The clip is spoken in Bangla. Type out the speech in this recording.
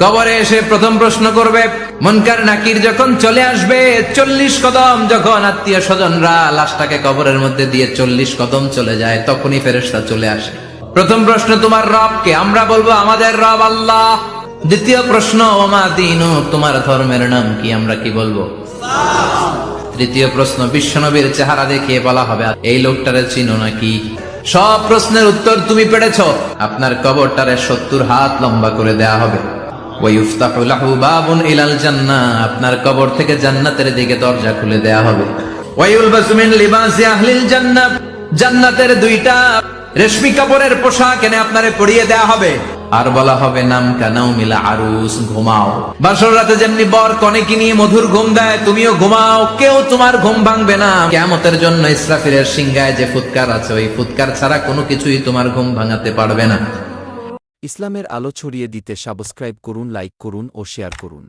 কবরে এসে প্রথম প্রশ্ন করবে, মুনকার নাকির যখন চলে আসবে 40 কদম, যখন আত্মীয় স্বজনরা লাশটাকে কবরের মধ্যে দিয়ে 40 কদম চলে যায়, তখনই ফেরেশতা চলে আসে। প্রথম প্রশ্ন, তোমার রব কে? আমরা বলবো আমাদের রব আল্লাহ। দ্বিতীয় প্রশ্ন, ওমা দীনু, তোমার ধর্মের নাম কি? আমরা কি বলবো? তৃতীয় প্রশ্ন, বিশ্বনবীর চেহারা দেখিয়ে বলা হবে, এই লোকটারে চিনো নাকি? সব প্রশ্নের উত্তর তুমি পেরেছো, আপনার কবরটারে 70 হাত লম্বা করে দেয়া হবে। ওয়ায়ুফতাহু লাহু বাবুন ইলাল জান্নাহ, আপনার কবর থেকে জান্নাতের দিকে দরজা খুলে দেয়া হবে। ওয়ায়ুলবাসু মিন লিবাসি আহলিল জান্নাহ, জান্নাতের 2টা রেশমি কাপড়ের পোশাক এনে আপনারে পরিয়ে দেয়া হবে। আর বলা হবে, নাম কানাও মিলা আরুস, ঘুমাও। বাসর রাতে যেমনি বর কনেকে নিয়ে মধুর ঘুম দেয়, তুমিও ঘুমাও, কেউ তোমার ঘুম ভাঙবে না। কিয়ামতের জন্য ইসরাফিলের সিংহায় যে ফুৎকার আছে, ওই ফুৎকার ছাড়া কোনো কিছুই তোমার ঘুম ভাঙাতে পারবে না। ইসলামের আলো ছড়িয়ে দিতে সাবস্ক্রাইব করুন, লাইক করুন ও শেয়ার করুন।